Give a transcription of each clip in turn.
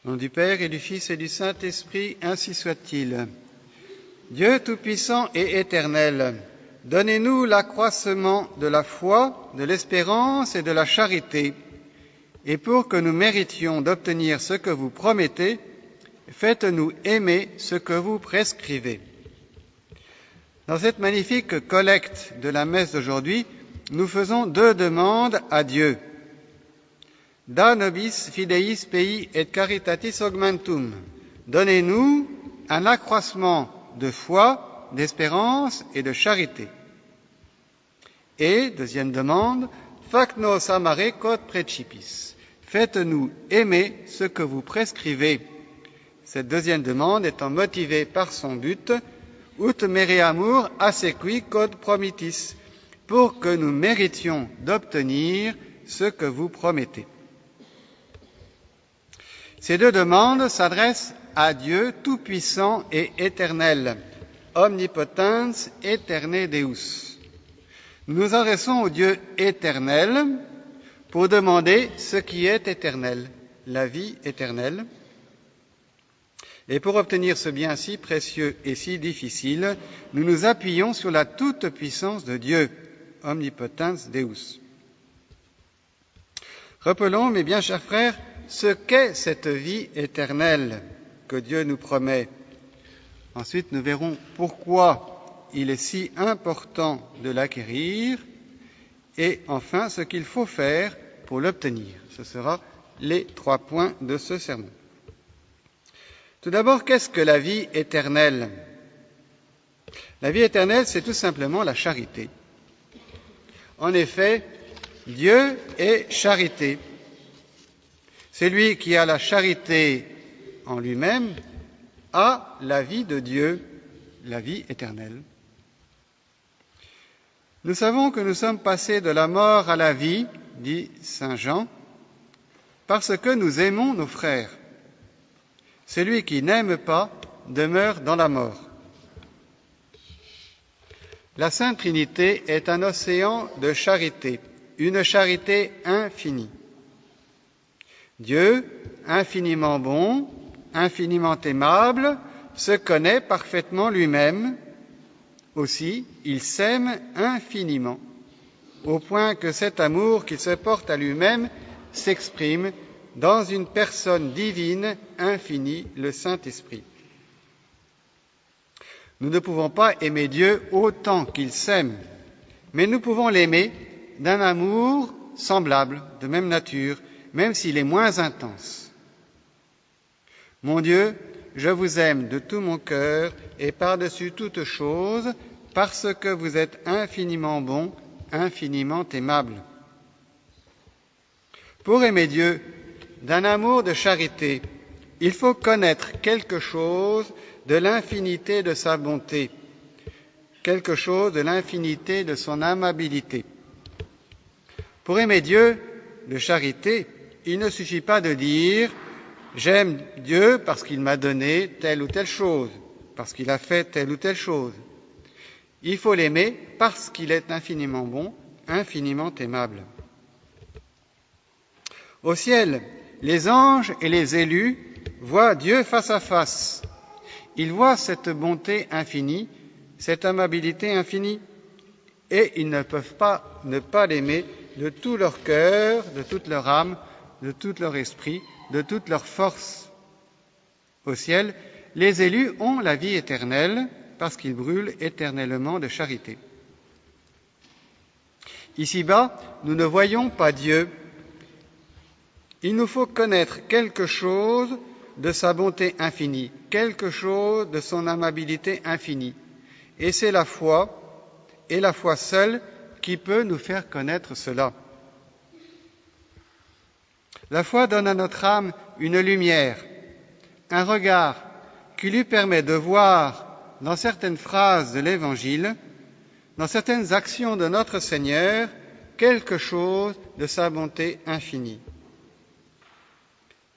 Au nom du Père et du Fils et du Saint-Esprit, ainsi soit-il. Dieu Tout-Puissant et Éternel, donnez-nous l'accroissement de la foi, de l'espérance et de la charité, et pour que nous méritions d'obtenir ce que vous promettez, faites-nous aimer ce que vous prescrivez. Dans cette magnifique collecte de la messe d'aujourd'hui, nous faisons deux demandes à Dieu. Da nobis fideis pei et caritatis augmentum. Donnez-nous un accroissement de foi, d'espérance et de charité. Et, deuxième demande, fac nos amare quod praecipis. Faites-nous aimer ce que vous prescrivez. Cette deuxième demande étant motivée par son but, ut mereamur assequi quod promittis, pour que nous méritions d'obtenir ce que vous promettez. Ces deux demandes s'adressent à Dieu tout-puissant et éternel, omnipotens aeterne Deus. Nous nous adressons au Dieu éternel pour demander ce qui est éternel, la vie éternelle. Et pour obtenir ce bien si précieux et si difficile, nous nous appuyons sur la toute-puissance de Dieu, omnipotens Deus. Rappelons, mes bien chers frères, ce qu'est cette vie éternelle que Dieu nous promet. Ensuite, nous verrons pourquoi il est si important de l'acquérir et enfin ce qu'il faut faire pour l'obtenir. Ce sera les 3 points de ce sermon. Tout d'abord, qu'est-ce que la vie éternelle? La vie éternelle, c'est tout simplement la charité. En effet, Dieu est charité. Celui qui a la charité en lui-même a la vie de Dieu, la vie éternelle. Nous savons que nous sommes passés de la mort à la vie, dit saint Jean, parce que nous aimons nos frères. Celui qui n'aime pas demeure dans la mort. La Sainte Trinité est un océan de charité, une charité infinie. Dieu, infiniment bon, infiniment aimable, se connaît parfaitement lui-même. Aussi, il s'aime infiniment, au point que cet amour qu'il se porte à lui-même s'exprime dans une personne divine, infinie, le Saint-Esprit. Nous ne pouvons pas aimer Dieu autant qu'il s'aime, mais nous pouvons l'aimer d'un amour semblable, de même nature, même s'il est moins intense. Mon Dieu, je vous aime de tout mon cœur et par-dessus toute chose, parce que vous êtes infiniment bon, infiniment aimable. Pour aimer Dieu d'un amour de charité, il faut connaître quelque chose de l'infinité de sa bonté, quelque chose de l'infinité de son amabilité. Pour aimer Dieu de charité, il ne suffit pas de dire « j'aime Dieu parce qu'il m'a donné telle ou telle chose, parce qu'il a fait telle ou telle chose ». Il faut l'aimer parce qu'il est infiniment bon, infiniment aimable. Au ciel, les anges et les élus voient Dieu face à face. Ils voient cette bonté infinie, cette amabilité infinie, et ils ne peuvent pas ne pas l'aimer de tout leur cœur, de toute leur âme, de tout leur esprit, de toute leur force. Au ciel, les élus ont la vie éternelle parce qu'ils brûlent éternellement de charité. Ici-bas, nous ne voyons pas Dieu. Il nous faut connaître quelque chose de sa bonté infinie, quelque chose de son amabilité infinie. Et c'est la foi, et la foi seule, qui peut nous faire connaître cela. La foi donne à notre âme une lumière, un regard qui lui permet de voir dans certaines phrases de l'Évangile, dans certaines actions de notre Seigneur, quelque chose de sa bonté infinie.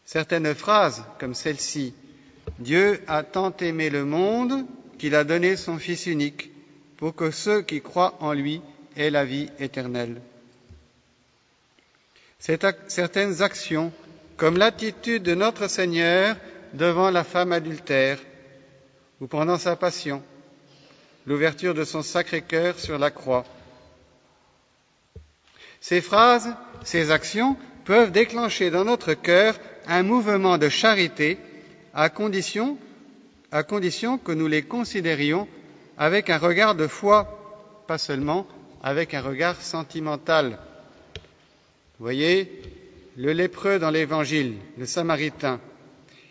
Certaines phrases, comme celle-ci, « Dieu a tant aimé le monde qu'il a donné son Fils unique, pour que ceux qui croient en lui aient la vie éternelle. » Certaines actions comme l'attitude de notre Seigneur devant la femme adultère, ou pendant sa passion, l'ouverture de son Sacré-Cœur sur la croix. Ces phrases, ces actions peuvent déclencher dans notre cœur un mouvement de charité à condition que nous les considérions avec un regard de foi, pas seulement avec un regard sentimental. Vous voyez, le lépreux dans l'Évangile, le Samaritain,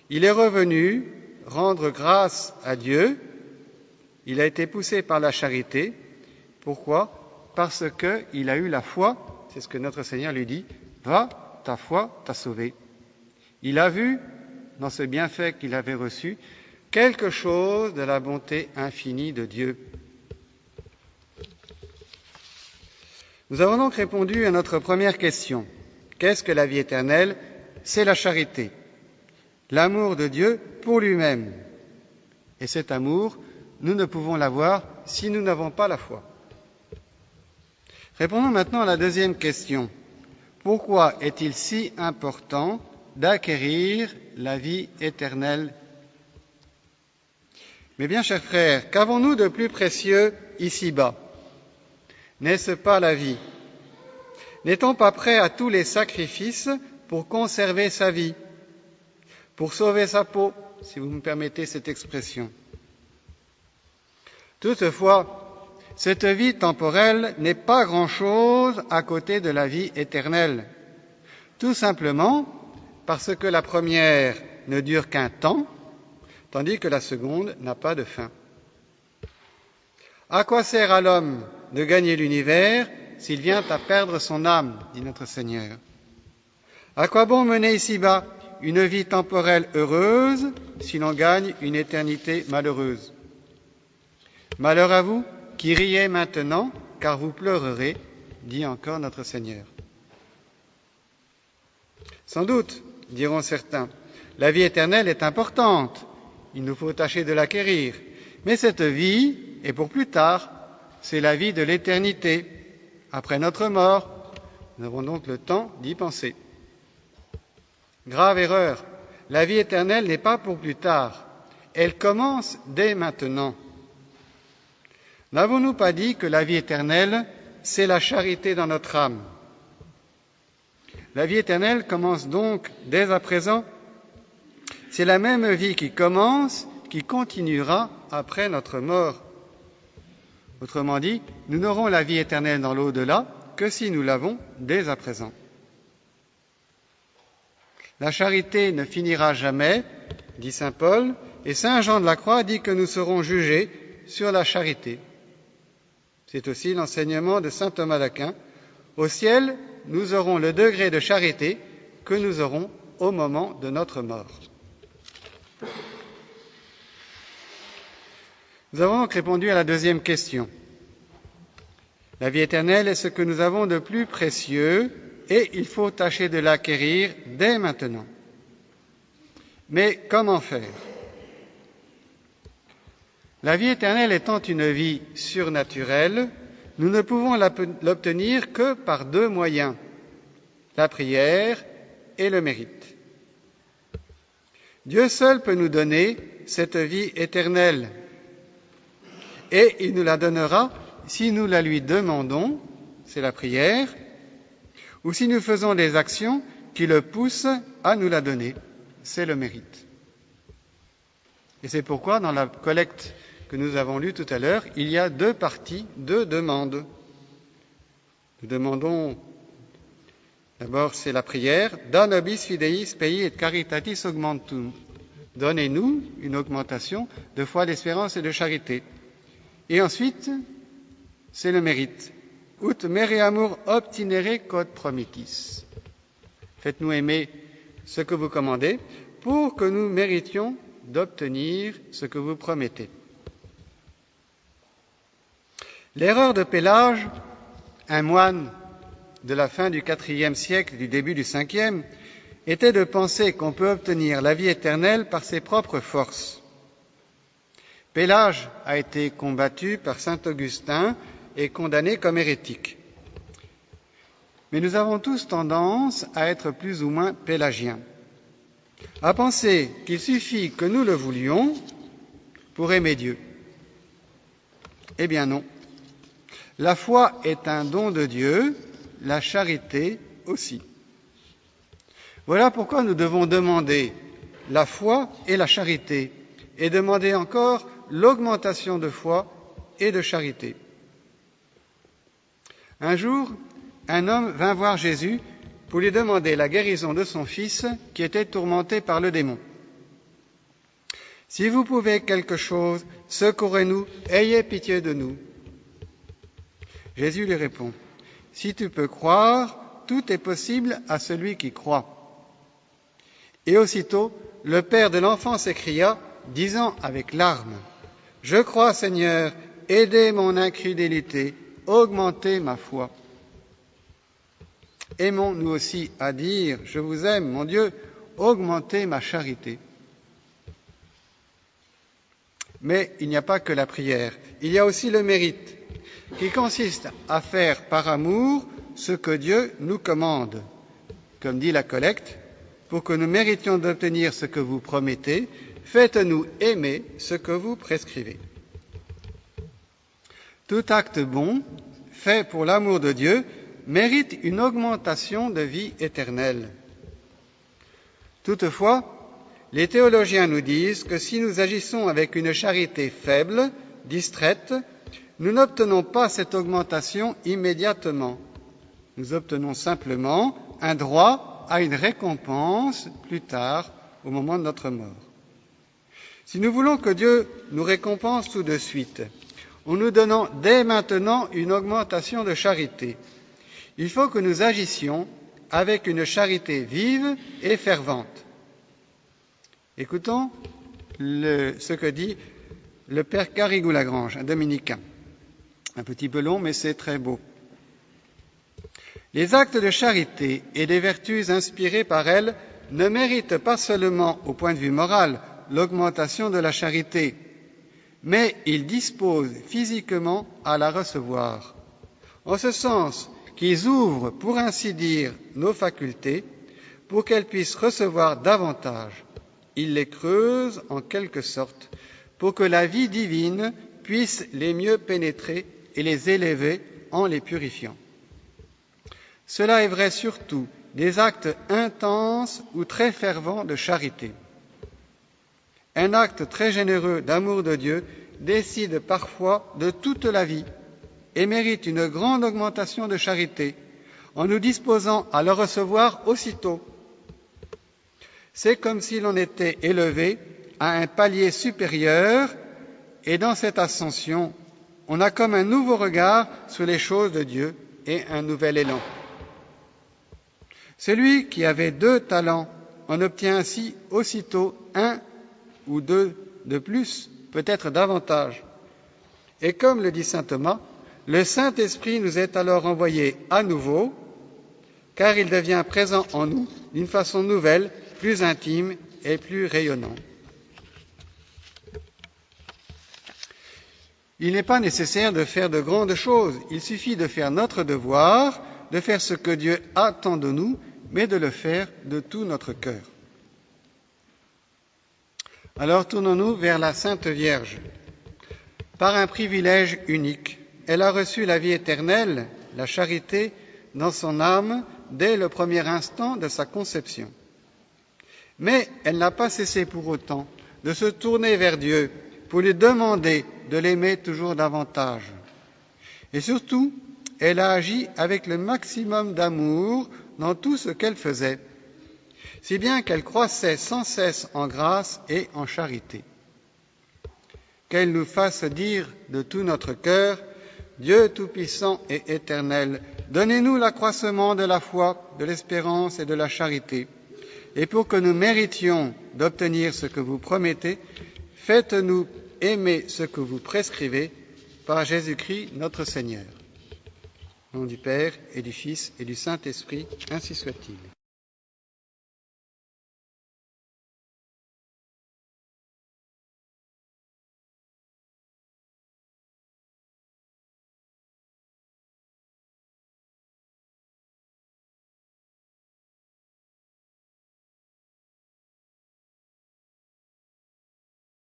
il est revenu rendre grâce à Dieu, il a été poussé par la charité. Pourquoi ? Parce qu'il a eu la foi, c'est ce que notre Seigneur lui dit, « Va, ta foi t'a sauvé ». Il a vu, dans ce bienfait qu'il avait reçu, quelque chose de la bonté infinie de Dieu. Nous avons donc répondu à notre première question. Qu'est-ce que la vie éternelle ? C'est la charité, l'amour de Dieu pour lui-même. Et cet amour, nous ne pouvons l'avoir si nous n'avons pas la foi. Répondons maintenant à la deuxième question. Pourquoi est-il si important d'acquérir la vie éternelle ? Mais bien, chers frères, qu'avons-nous de plus précieux ici-bas ? N'est-ce pas la vie ? N'est-on pas prêt à tous les sacrifices pour conserver sa vie, pour sauver sa peau, si vous me permettez cette expression ? Toutefois, cette vie temporelle n'est pas grand-chose à côté de la vie éternelle, tout simplement parce que la première ne dure qu'un temps, tandis que la seconde n'a pas de fin. À quoi sert à l'homme de gagner l'univers s'il vient à perdre son âme, dit notre Seigneur. À quoi bon mener ici-bas une vie temporelle heureuse si l'on gagne une éternité malheureuse ? Malheur à vous qui riez maintenant, car vous pleurerez, dit encore notre Seigneur. Sans doute, diront certains, la vie éternelle est importante, il nous faut tâcher de l'acquérir, mais cette vie est pour plus tard, c'est la vie de l'éternité. Après notre mort, nous avons donc le temps d'y penser. Grave erreur, la vie éternelle n'est pas pour plus tard, elle commence dès maintenant. N'avons-nous pas dit que la vie éternelle, c'est la charité dans notre âme ? La vie éternelle commence donc dès à présent. C'est la même vie qui commence, qui continuera après notre mort. Autrement dit, nous n'aurons la vie éternelle dans l'au-delà que si nous l'avons dès à présent. La charité ne finira jamais, dit saint Paul, et saint Jean de la Croix dit que nous serons jugés sur la charité. C'est aussi l'enseignement de saint Thomas d'Aquin. Au ciel, nous aurons le degré de charité que nous aurons au moment de notre mort. Nous avons donc répondu à la deuxième question. La vie éternelle est ce que nous avons de plus précieux et il faut tâcher de l'acquérir dès maintenant. Mais comment faire ? La vie éternelle étant une vie surnaturelle, nous ne pouvons l'obtenir que par deux moyens, la prière et le mérite. Dieu seul peut nous donner cette vie éternelle et il nous la donnera si nous la lui demandons, c'est la prière, ou si nous faisons des actions qui le poussent à nous la donner, c'est le mérite. Et c'est pourquoi dans la collecte que nous avons lue tout à l'heure, il y a deux parties, deux demandes. Nous demandons, d'abord c'est la prière, Da nobis fideis pei et caritatis augmentum. Donnez-nous une augmentation de foi, d'espérance et de charité. Et ensuite, c'est le mérite. Ut mereamur obtinere quod promittis. Faites-nous aimer ce que vous commandez pour que nous méritions d'obtenir ce que vous promettez. L'erreur de Pélage, un moine de la fin du IVe siècle, du début du Ve, était de penser qu'on peut obtenir la vie éternelle par ses propres forces. Pélage a été combattu par saint Augustin et condamné comme hérétique. Mais nous avons tous tendance à être plus ou moins pélagiens. à penser qu'il suffit que nous le voulions pour aimer Dieu. Eh bien non. La foi est un don de Dieu, la charité aussi. Voilà pourquoi nous devons demander la foi et la charité, et demander encore l'augmentation de foi et de charité. Un jour, un homme vint voir Jésus pour lui demander la guérison de son fils qui était tourmenté par le démon. « Si vous pouvez quelque chose, secourez-nous, ayez pitié de nous. » Jésus lui répond, « Si tu peux croire, tout est possible à celui qui croit. » Et aussitôt, le père de l'enfant s'écria, disant avec larmes, « Je crois, Seigneur, aidez mon incrédulité, augmentez ma foi. » Aimons nous aussi à dire, « Je vous aime, mon Dieu, augmentez ma charité. » Mais il n'y a pas que la prière, il y a aussi le mérite, qui consiste à faire par amour ce que Dieu nous commande. Comme dit la collecte, pour que nous méritions d'obtenir ce que vous promettez, faites-nous aimer ce que vous prescrivez. Tout acte bon, fait pour l'amour de Dieu, mérite une augmentation de vie éternelle. Toutefois, les théologiens nous disent que si nous agissons avec une charité faible, distraite, nous n'obtenons pas cette augmentation immédiatement. Nous obtenons simplement un droit à une récompense plus tard, au moment de notre mort. Si nous voulons que Dieu nous récompense tout de suite, en nous donnant dès maintenant une augmentation de charité, il faut que nous agissions avec une charité vive et fervente. Écoutons ce que dit le père Carigou-Lagrange, un dominicain. Un petit peu long, mais c'est très beau. Les actes de charité et les vertus inspirées par elles ne méritent pas seulement, au point de vue moral, l'augmentation de la charité, mais ils disposent physiquement à la recevoir, en ce sens qu'ils ouvrent, pour ainsi dire, nos facultés, pour qu'elles puissent recevoir davantage. Ils les creusent en quelque sorte, pour que la vie divine puisse les mieux pénétrer et les élever en les purifiant. Cela est vrai surtout des actes intenses ou très fervents de charité. Un acte très généreux d'amour de Dieu décide parfois de toute la vie et mérite une grande augmentation de charité en nous disposant à le recevoir aussitôt. C'est comme si l'on était élevé à un palier supérieur et dans cette ascension, on a comme un nouveau regard sur les choses de Dieu et un nouvel élan. Celui qui avait 2 talents en obtient ainsi aussitôt 1 ou 2 de plus, peut-être davantage. Et comme le dit saint Thomas, le Saint-Esprit nous est alors envoyé à nouveau, car il devient présent en nous d'une façon nouvelle, plus intime et plus rayonnante. Il n'est pas nécessaire de faire de grandes choses, il suffit de faire notre devoir, de faire ce que Dieu attend de nous, mais de le faire de tout notre cœur. Alors tournons-nous vers la Sainte Vierge. Par un privilège unique, elle a reçu la vie éternelle, la charité, dans son âme dès le premier instant de sa conception. Mais elle n'a pas cessé pour autant de se tourner vers Dieu pour lui demander de l'aimer toujours davantage. Et surtout, elle a agi avec le maximum d'amour dans tout ce qu'elle faisait, si bien qu'elle croissait sans cesse en grâce et en charité. Qu'elle nous fasse dire de tout notre cœur, Dieu Tout-Puissant et Éternel, donnez-nous l'accroissement de la foi, de l'espérance et de la charité, et pour que nous méritions d'obtenir ce que vous promettez, faites-nous aimer ce que vous prescrivez par Jésus-Christ notre Seigneur. Au nom du Père et du Fils et du Saint-Esprit, ainsi soit-il.